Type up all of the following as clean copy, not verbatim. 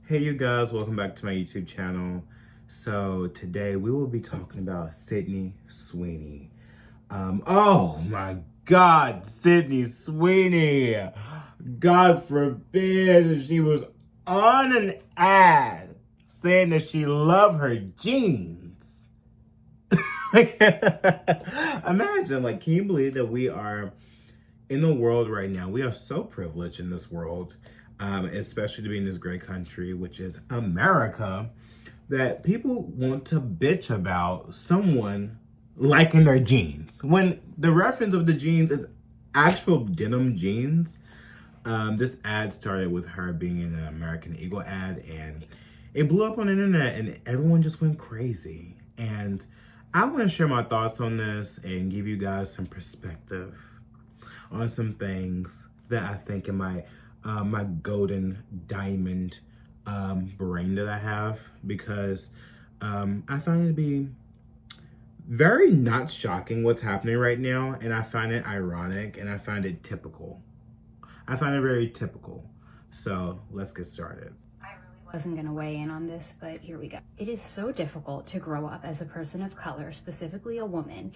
Hey you guys, welcome back to my YouTube channel. So today we will be talking about Sydney Sweeney. Oh my God, Sydney Sweeney. God forbid she was on an ad saying that she loved her jeans. Imagine, can you believe that we are in the world right now? We are so privileged in this world. Especially to be in this great country, which is America, that people want to bitch about someone liking their jeans. When the reference of the jeans is actual denim jeans. This ad started with her being in an American Eagle ad, and it blew up on the internet, and everyone just went crazy. And I want to share my thoughts on this and give you guys some perspective on some things that I think in my golden diamond brain that I have, because I find it to be very not shocking what's happening right now, and I find it ironic, and I find it typical. I find it very typical. So let's get started. I really wasn't going to weigh in on this, but here we go. It is so difficult to grow up as a person of color, specifically a woman,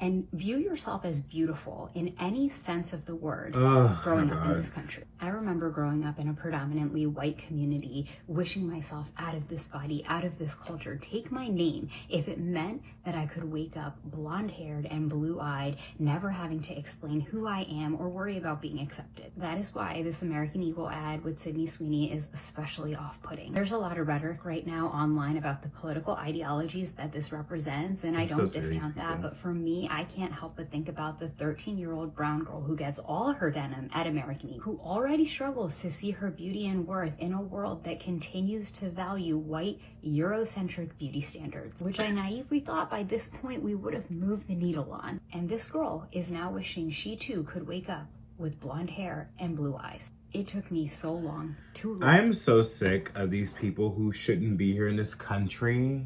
and view yourself as beautiful in any sense of the word growing up in this country. I remember growing up in a predominantly white community, wishing myself out of this body, out of this culture, take my name, if it meant that I could wake up blonde-haired and blue-eyed, never having to explain who I am or worry about being accepted. That is why this American Eagle ad with Sydney Sweeney is especially off-putting. There's a lot of rhetoric right now online about the political ideologies that this represents, and I don't discount that, but for me, I can't help but think about the 13-year-old brown girl who gets all her denim at American Eagle, who already struggles to see her beauty and worth in a world that continues to value white, Eurocentric beauty standards, which I naively thought by this point we would have moved the needle on. And this girl is now wishing she too could wake up with blonde hair and blue eyes. It took me so long, too long. I'm so sick of these people who shouldn't be here in this country.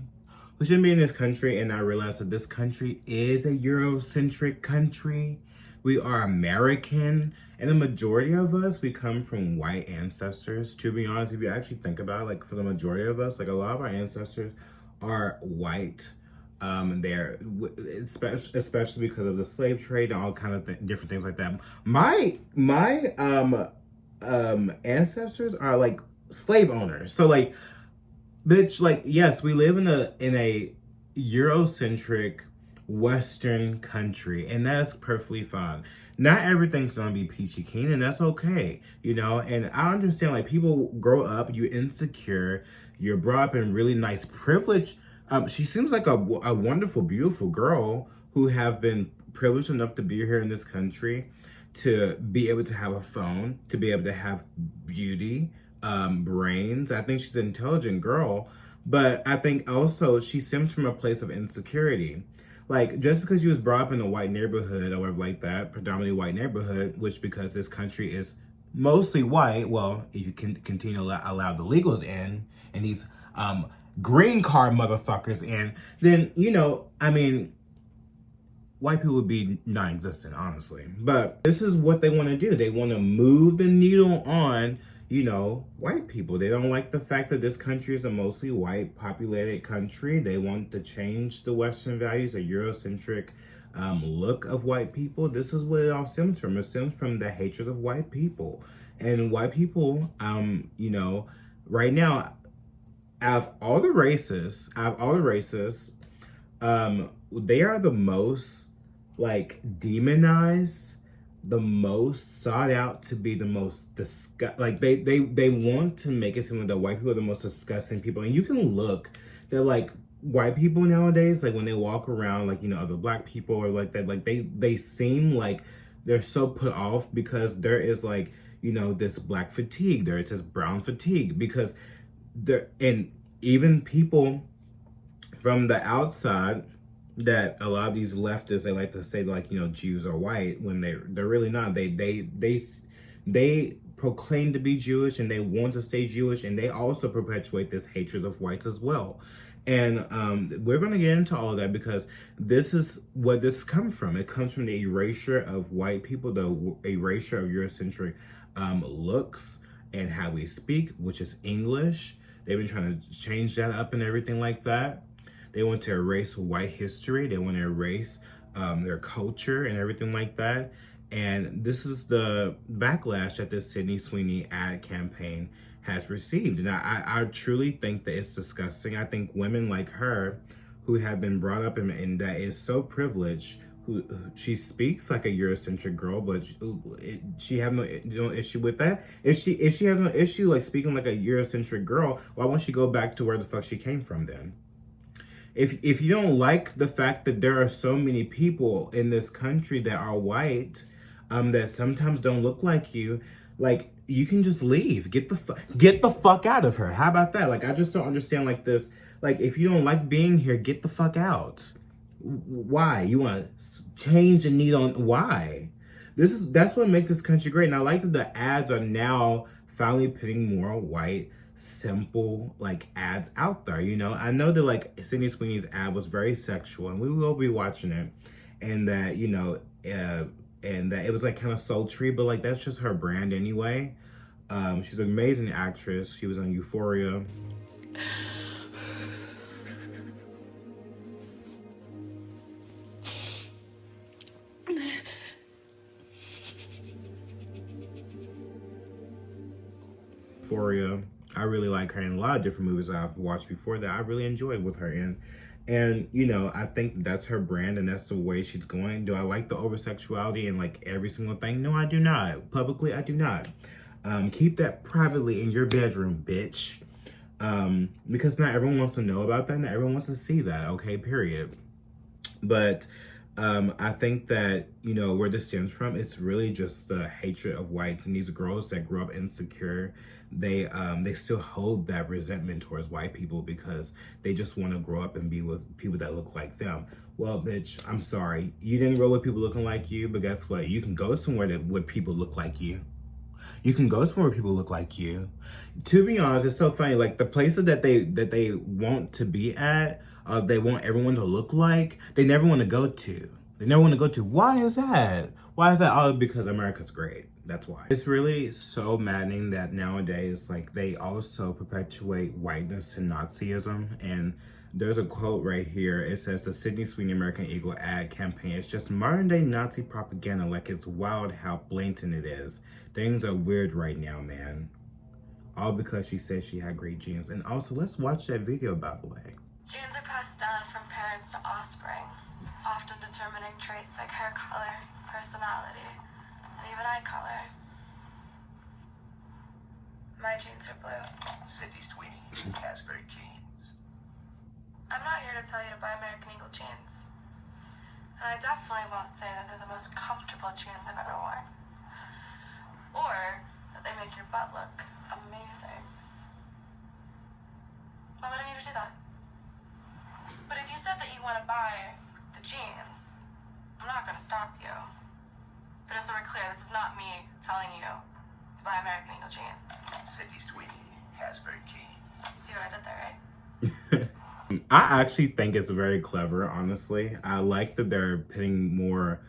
We shouldn't be in this country, and I realize that this country is a Eurocentric country. We are American, and the majority of us, we come from white ancestors. To be honest, if you actually think about it, for the majority of us, a lot of our ancestors are white. They're especially because of the slave trade and all kind of different things like that. My ancestors are slave owners, so bitch, yes, we live in a Eurocentric Western country, and that's perfectly fine. Not everything's gonna be peachy keen, and that's okay, and I understand, people grow up, you're insecure, you're brought up in really nice privilege. She seems like a wonderful, beautiful girl who have been privileged enough to be here in this country, to be able to have a phone, to be able to have beauty, brains. I think she's an intelligent girl, but I think also she stems from a place of insecurity. Just because she was brought up in a white neighborhood or whatever like that, predominantly white neighborhood, which because this country is mostly white, well, if you can continue to allow the legals in and these green card motherfuckers in, then, white people would be non-existent, honestly. But this is what they want to do. They want to move the needle on, white people. They don't like the fact that this country is a mostly white populated country. They want to change the Western values, a Eurocentric look of white people. This is what it all stems from. It stems from the hatred of white people. And white people, right now, out of all the races, they are the most demonized, the most sought out to be the most they want to make it seem like that white people are the most disgusting people. And you can look that white people nowadays, when they walk around, other black people or that, they seem like they're so put off because there is this black fatigue, there is this brown fatigue, because and even people from the outside, that a lot of these leftists, they like to say Jews are white when they're really not. They proclaim to be Jewish, and they want to stay Jewish, and they also perpetuate this hatred of whites as well. And we're going to get into all of that, because this is what this comes from. It comes from the erasure of white people, the erasure of Eurocentric looks, and how we speak, which is English. They've been trying to change that up and everything like that. They want to erase white history. They want to erase their culture and everything like that. And this is the backlash that this Sydney Sweeney ad campaign has received. And I truly think that it's disgusting. I think women like her, who have been brought up in that is so privileged, who she speaks like a Eurocentric girl, but she have no issue with that. If she has no issue like speaking like a Eurocentric girl, why won't she go back to where the fuck she came from then? If you don't like the fact that there are so many people in this country that are white, that sometimes don't look like you, like, you can just leave. Get the fuck out of her. How about that? Like, I just don't understand like this. Like, if you don't like being here, get the fuck out. Why? You want to change the need on why? That's what makes this country great. And I like that the ads are now finally putting more white, simple like ads out there. You know, I know that like Sydney Sweeney's ad was very sexual, and we will be watching it, and that, you know, and that it was like kind of sultry, but like that's just her brand anyway. She's an amazing actress. She was on Euphoria. I really like her in a lot of different movies I've watched before that I really enjoyed with her in. And, you know, I think that's her brand and that's the way she's going. Do I like the over-sexuality and like every single thing? No, I do not. Publicly, I do not. Keep that privately in your bedroom, bitch. Because not everyone wants to know about that. Not everyone wants to see that, okay, period. But I think that, you know, where this stems from, it's really just the hatred of whites, and these girls that grew up insecure, they still hold that resentment towards white people because they just want to grow up and be with people that look like them. Well, bitch, I'm sorry. You didn't grow with people looking like you, but guess what? You can go somewhere where people look like you. You can go somewhere where people look like you. To be honest, it's so funny. Like the places that they want to be at, they want everyone to look like, they never want to go to. They never want to go to. Why is that? Why is that? Oh, because America's great. That's why. It's really so maddening that nowadays, like, they also perpetuate whiteness to Nazism. And there's a quote right here. It says, the Sydney Sweeney American Eagle ad campaign is just modern day Nazi propaganda. Like, it's wild how blatant it is. Things are weird right now, man. All because she said she had great genes. And also, let's watch that video, by the way. Genes are passed down from parents to offspring, often determining traits like hair color, personality, and even eye color. My genes are blue. Sydney Sweeney has great genes. I'm not here to tell you to buy American Eagle jeans. And I definitely won't say that they're the most comfortable jeans I've ever worn. Or that they make your butt look amazing. Why would I need to do that? But if you said that you want to buy the jeans, I'm not going to stop you. But just so we're clear, this is not me telling you to buy American Eagle jeans. Sydney Sweeney has great genes. You see what I did there, right? I actually think it's very clever, honestly. I like that they're putting more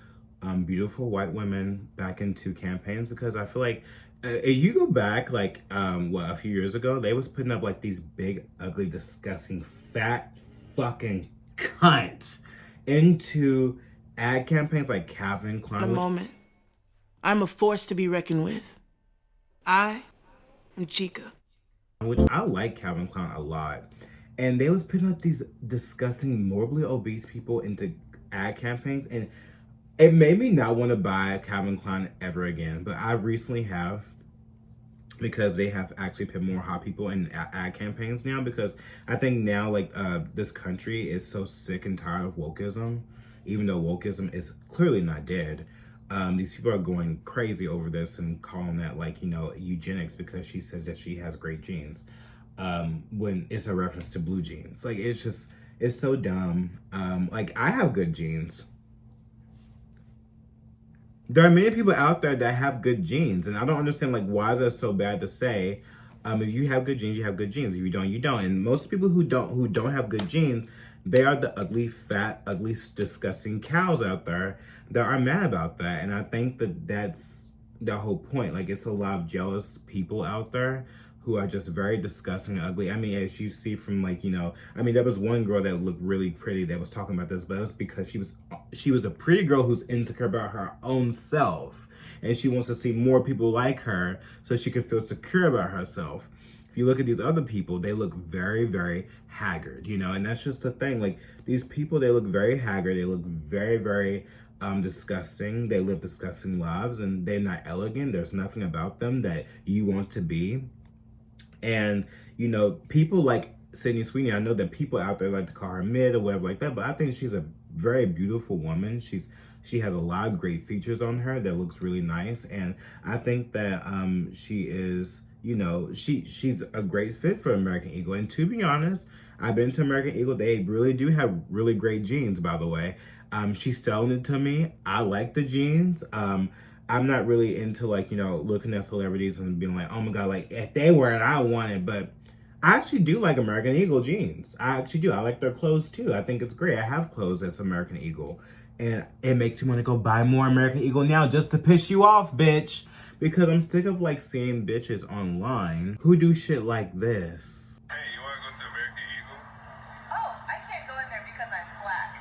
beautiful white women back into campaigns, because I feel like if you go back like a few years ago, they was putting up like these big, ugly, disgusting, fat fucking cunts into ad campaigns like Calvin Klein. A moment. I'm a force to be reckoned with. I am Chica. Which I like Calvin Klein a lot. And they was putting up these disgusting, morbidly obese people into ad campaigns, and it made me not want to buy Calvin Klein ever again. But I recently have, because they have actually put more hot people in ad campaigns now, because I think now like this country is so sick and tired of wokeism, even though wokeism is clearly not dead. These people are going crazy over this and calling that, like, you know, eugenics because she says that she has great genes, when it's a reference to blue jeans. Like, it's so dumb. Like, I have good genes. There are many people out there that have good genes, and I don't understand, like, why is that so bad to say? If you have good genes, you have good genes. If you don't, you don't. And most people who don't have good genes, they are the ugly, fat, ugly, disgusting cows out there that are mad about that. And I think that that's that whole point. Like, it's a lot of jealous people out there who are just very disgusting and ugly. I mean, as you see from, like, you know, I mean, there was one girl that looked really pretty that was talking about this, but that's because she was a pretty girl who's insecure about her own self, and she wants to see more people like her so she can feel secure about herself. If you look at these other people, they look very, very haggard, you know, and that's just the thing. Like, these people, they look very haggard. They look very, very disgusting. They live disgusting lives, and they're not elegant. There's nothing about them that you want to be. And, you know, people like Sydney Sweeney, I know that people out there like to call her mid or whatever like that, but I think she's a very beautiful woman. She has a lot of great features on her that looks really nice. And I think that she is, you know, she's a great fit for American Eagle. And to be honest, I've been to American Eagle. They really do have really great jeans, by the way. She's selling it to me. I like the jeans. I'm not really into, like, you know, looking at celebrities and being like, oh my God, like, if they wear it, I want it. But I actually do like American Eagle jeans. I actually do. I like their clothes too. I think it's great. I have clothes that's American Eagle. And it makes me want to go buy more American Eagle now just to piss you off, bitch. Because I'm sick of, like, seeing bitches online who do shit like this. Hey, you want to go to American Eagle? Oh, I can't go in there because I'm black.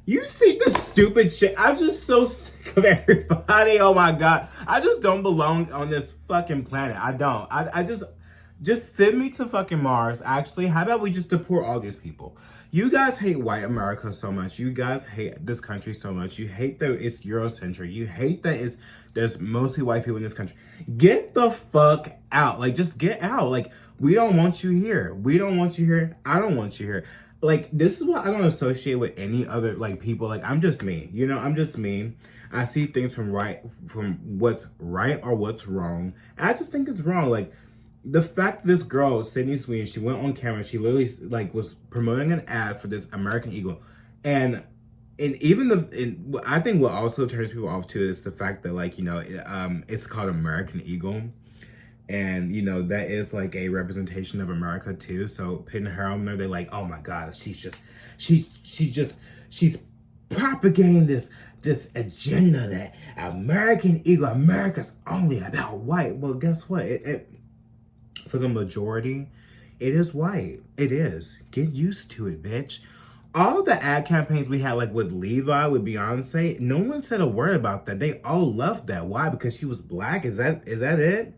You see the stupid shit. I'm just so sick of everybody. Oh my God. I just don't belong on this fucking planet. I don't. I just send me to fucking Mars. Actually, how about we just deport all these people? You guys hate white America so much. You guys hate this country so much. You hate that it's Eurocentric. You hate that there's mostly white people in this country. Get the fuck out. Like, just get out. Like, we don't want you here. We don't want you here. I don't want you here. Like, this is what I don't associate with any other, like, people. Like, I'm just me. You know, I'm just me. I see things from what's right or what's wrong. And I just think it's wrong. Like, the fact this girl, Sydney Sweeney, she went on camera. She literally, like, was promoting an ad for this American Eagle. And I think what also turns people off too is the fact that, like, you know, it's called American Eagle. And, you know, that is like a representation of America too. So putting her on there, they're like, oh my God, she's propagating this agenda that American Eagle, America's only about white. Well, guess what? For the majority, it is white. It is. Get used to it, bitch. All the ad campaigns we had, like with Levi, with Beyonce, no one said a word about that. They all loved that. Why? Because she was black? Is that it?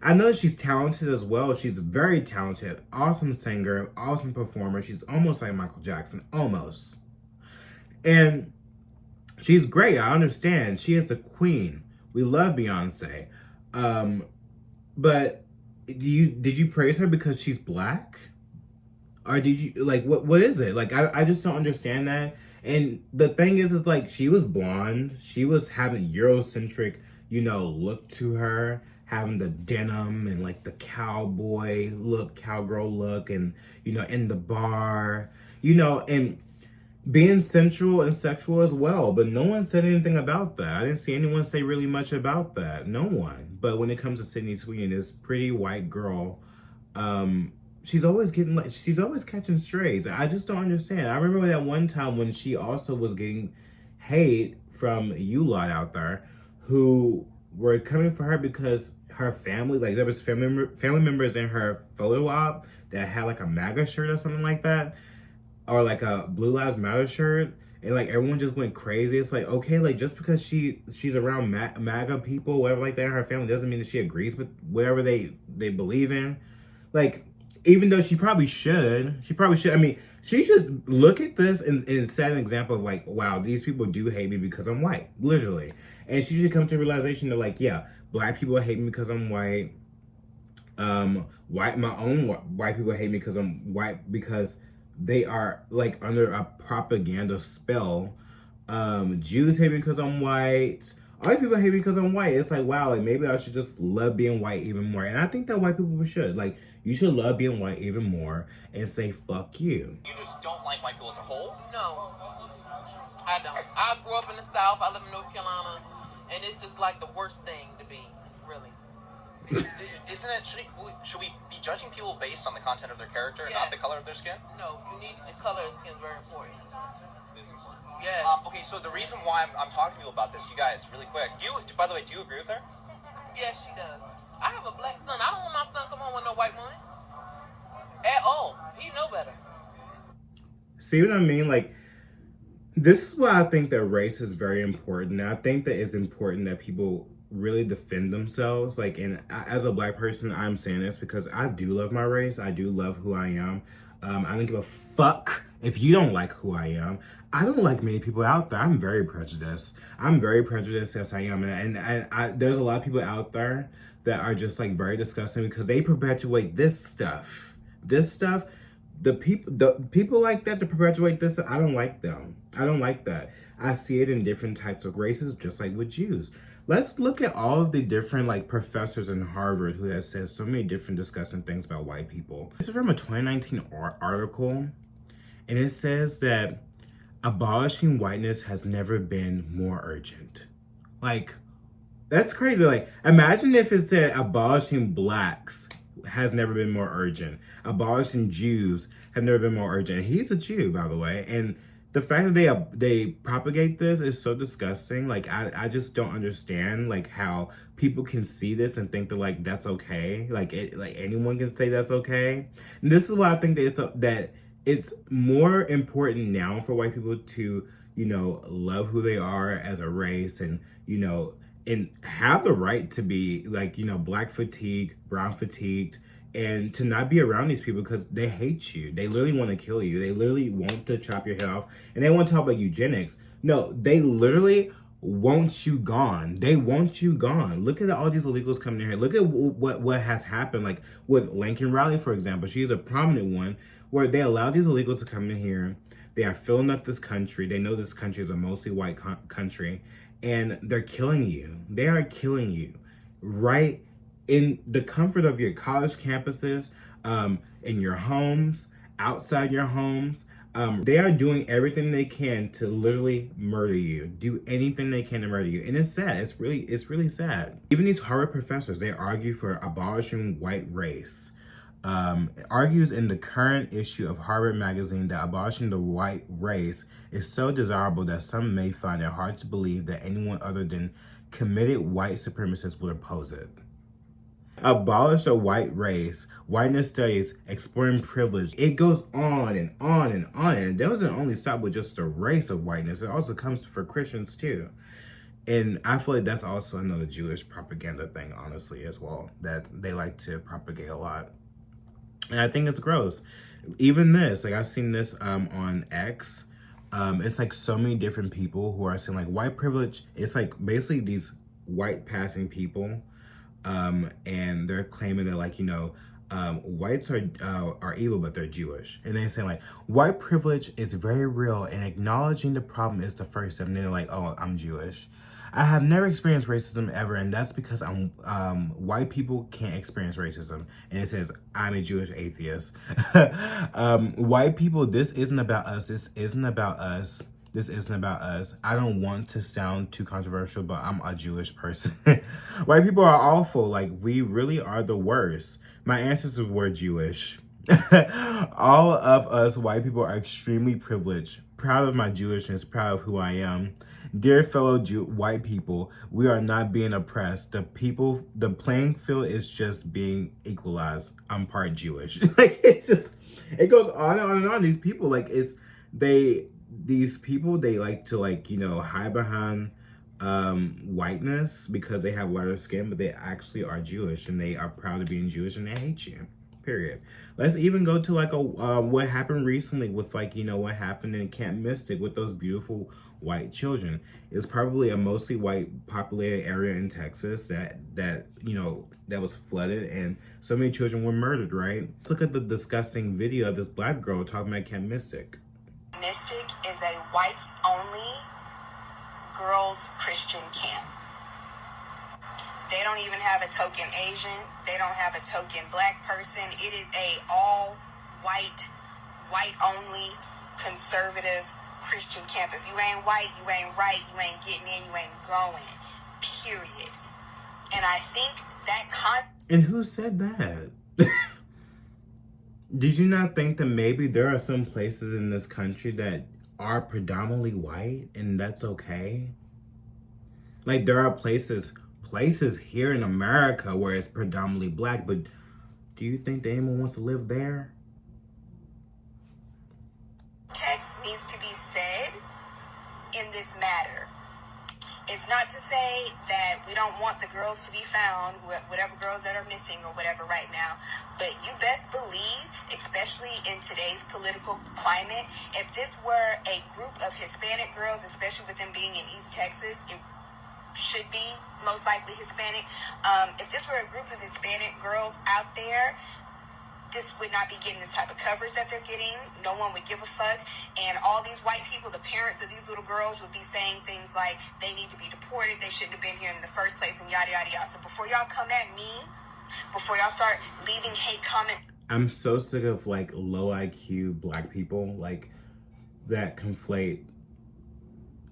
I know she's talented as well. She's very talented. Awesome singer, awesome performer. She's almost like Michael Jackson. Almost. And she's great. I understand. She is the queen. We love Beyonce. But did you praise her because she's black? Or did you, like, what is it? Like, I just don't understand that. And the thing is like, she was blonde. She was having Eurocentric, you know, look to her. Having the denim and, like, the cowboy look, cowgirl look, and, you know, in the bar, you know, and being sensual and sexual as well. But no one said anything about that. I didn't see anyone say really much about that. No one. But when it comes to Sydney Sweeney, this pretty white girl, she's always catching strays. I just don't understand. I remember that one time when she also was getting hate from you lot out there who were coming for her because her family, like, there was family members in her photo op that had, like, a MAGA shirt or something like that, or like a Blue Lives Matter shirt, and, like, everyone just went crazy. It's like, okay, like, just because she's around MAGA people, whatever like that in her family, doesn't mean that she agrees with whatever they believe in. Like, even though she probably should. I mean, she should look at this and set an example of, like, wow, these people do hate me because I'm white, literally. And she should come to a realization that, like, yeah, black people hate me because I'm white. My own white people hate me because I'm white because they are, like, under a propaganda spell. Jews hate me because I'm white. Other people hate me because I'm white. It's like, wow, like, maybe I should just love being white even more. And I think that white people should. Like, you should love being white even more and say, fuck you. You just don't like white people as a whole? No, I don't. I grew up in the South. I live in North Carolina. And it's just like the worst thing to be, really. Isn't it, should we be judging people based on the content of their character and not the color of their skin? No, the color of skin is very important. is important. Yes. Okay, so the reason why I'm talking to you about this, you guys, really quick. By the way, do you agree with her? Yes, she does. I have a black son. I don't want my son come home with no white woman. At all. He know better. See what I mean? Like, this is why I think that race is very important. And I think that it's important that people really defend themselves. Like, and as a black person, I'm saying this because I do love my race. I do love who I am. I don't give a fuck if you don't like who I am. I don't like many people out there. I'm very prejudiced. Yes, I am. And there's a lot of people out there that are just like very disgusting because they perpetuate this stuff. The people like that to perpetuate this, I don't like them. I don't like that. I see it in different types of races, just like with Jews. Let's look at all of the different like professors in Harvard who has said so many different disgusting things about white people. This is from a 2019 article, and it says that abolishing whiteness has never been more urgent. Like, that's crazy. Like, imagine if it said abolishing blacks has never been more urgent. Abolishing Jews have never been more urgent. He's a Jew, by the way. And the fact that they propagate this is so disgusting. Like, I just don't understand, like, how people can see this and think that, like, that's okay. Like, anyone can say that's okay. And this is why I think that it's more important now for white people to, you know, love who they are as a race and, you know, and have the right to be like, you know, black fatigued, brown fatigued, and to not be around these people because they hate you. They literally want to kill you. They literally want to chop your head off, and they want to talk about eugenics. No, they literally want you gone. They want you gone. Look at all these illegals coming in here. Look at what has happened, like with Lincoln Riley, for example. She's a prominent one where they allow these illegals to come in here. They are filling up this country. They know this country is a mostly white country. And they're killing you. They are killing you right in the comfort of your college campuses, in your homes, outside your homes. They are doing everything they can to literally murder you, do anything they can to murder you. And it's sad. It's really sad. Even these Harvard professors, they argue for abolishing white race. It argues in the current issue of Harvard Magazine that abolishing the white race is so desirable that some may find it hard to believe that anyone other than committed white supremacists would oppose it. Abolish a white race, whiteness studies, exploring privilege. It goes on and on and on. And it doesn't only stop with just the race of whiteness. It also comes for Christians too. And I feel like that's also another Jewish propaganda thing, honestly, as well, that they like to propagate a lot. And I think it's gross. Even this, like I've seen this on X. It's like so many different people who are saying like white privilege. It's like basically these white passing people, and they're claiming that like, you know, whites are evil, but they're Jewish. And they're saying like white privilege is very real, and acknowledging the problem is the first step. And they're like, oh, I'm Jewish. I have never experienced racism ever, and that's because white people can't experience racism. And it says, I'm a Jewish atheist. White people, this isn't about us. This isn't about us. This isn't about us. I don't want to sound too controversial, but I'm a Jewish person. White people are awful. Like, we really are the worst. My ancestors were Jewish. All of us white people are extremely privileged. Proud of my Jewishness, proud of who I am. Dear fellow white people, we are not being oppressed. The playing field is just being equalized. I'm part Jewish. Like, it's just, it goes on and on and on. These people, like, these people, they like to, like, you know, hide behind whiteness because they have lighter skin, but they actually are Jewish, and they are proud of being Jewish, and they hate you. Period. Let's even go to like what happened recently with, like, you know, what happened in Camp Mystic with those beautiful white children. It's probably a mostly white populated area in Texas that you know, that was flooded, and so many children were murdered, right? Let's look at the disgusting video of this black girl talking about Camp Mystic. Mystic is a whites only girls Christian camp. They don't even have a token Asian. They don't have a token black person. It is a all white only conservative Christian camp. If you ain't white, you ain't right, you ain't getting in, you ain't going. Period. And I think that And who said that? Did you not think that maybe there are some places in this country that are predominantly white, and that's okay. Like, there are places here in America where it's predominantly black, but do you think that anyone wants to live there? Text needs to be said in this matter. It's not to say that we don't want the girls to be found, whatever girls that are missing or whatever right now, but you best believe, especially in today's political climate, if this were a group of Hispanic girls, especially with them being in East Texas, it should be most likely Hispanic. If this were a group of Hispanic girls out there, this would not be getting this type of coverage that they're getting. No one would give a fuck. And all these white people, the parents of these little girls, would be saying things like they need to be deported, they shouldn't have been here in the first place, and yada, yada, yada. So before y'all come at me, before y'all start leaving hate comments. I'm so sick of like low IQ black people like that conflate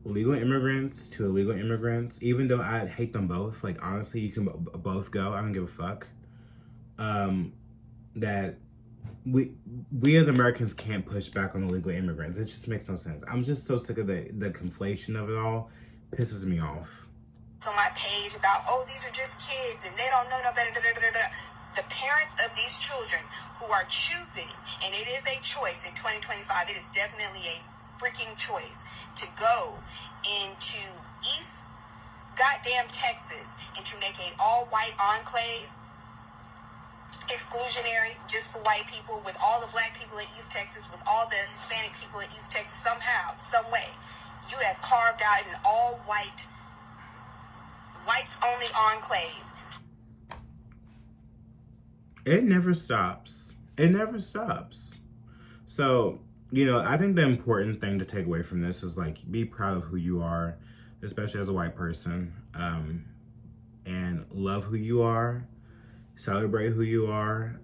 legal immigrants to illegal immigrants, even though I hate them both. Like, honestly, you can both go. I don't give a fuck. That we as Americans can't push back on illegal immigrants. It just makes no sense. I'm just so sick of the conflation of it all. Pisses me off. On my page about, oh, these are just kids and they don't know no better. The parents of these children who are choosing, and it is a choice in 2025, it is definitely a freaking choice to go into East goddamn Texas and to make a all-white enclave exclusionary just for white people, with all the black people in East Texas, with all the Hispanic people in East Texas. Somehow, some way, you have carved out an all-white, whites-only enclave. It never stops. It never stops. So, you know, I think the important thing to take away from this is, like, be proud of who you are, especially as a white person, and love who you are. Celebrate who you are,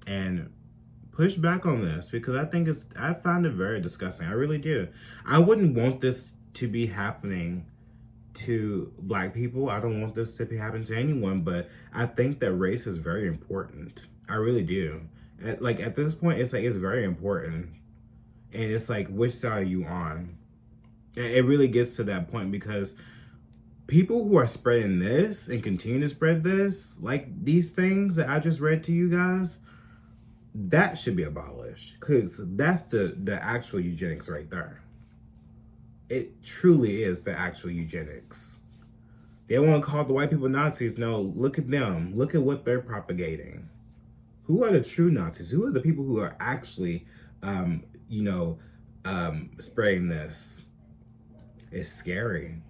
and push back on this, because I find it very disgusting. I really do. I wouldn't want this to be happening to black people. I don't want this to be happening to anyone, but I think that race is very important. I really do. At this point, it's like, it's very important. And it's like, which side are you on? It really gets to that point, because people who are spreading this and continue to spread this, like these things that I just read to you guys, that should be abolished, because that's the actual eugenics right there. It truly is the actual eugenics. They want to call the white people Nazis. No, look at them. Look at what they're propagating. Who are the true Nazis? Who are the people who are actually, spreading this? It's scary.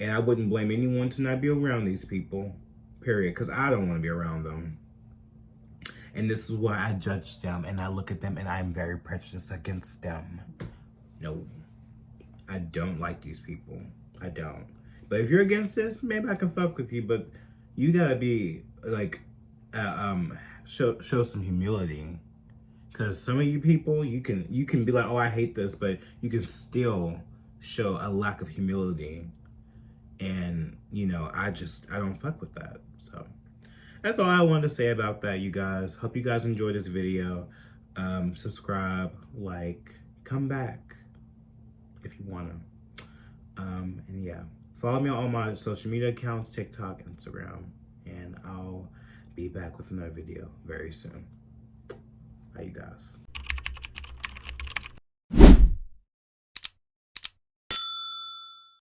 And I wouldn't blame anyone to not be around these people, period, because I don't want to be around them. And this is why I judge them, and I look at them, and I'm very prejudiced against them. No, I don't like these people. I don't. But if you're against this, maybe I can fuck with you, but you gotta be, like, show some humility. Because some of you people, you can be like, oh, I hate this, but you can still show a lack of humility. And, you know, I don't fuck with that. So that's all I wanted to say about that, you guys. Hope you guys enjoyed this video. Subscribe, like, come back if you want to. And yeah, follow me on all my social media accounts, TikTok, Instagram. And I'll be back with another video very soon. Bye, you guys.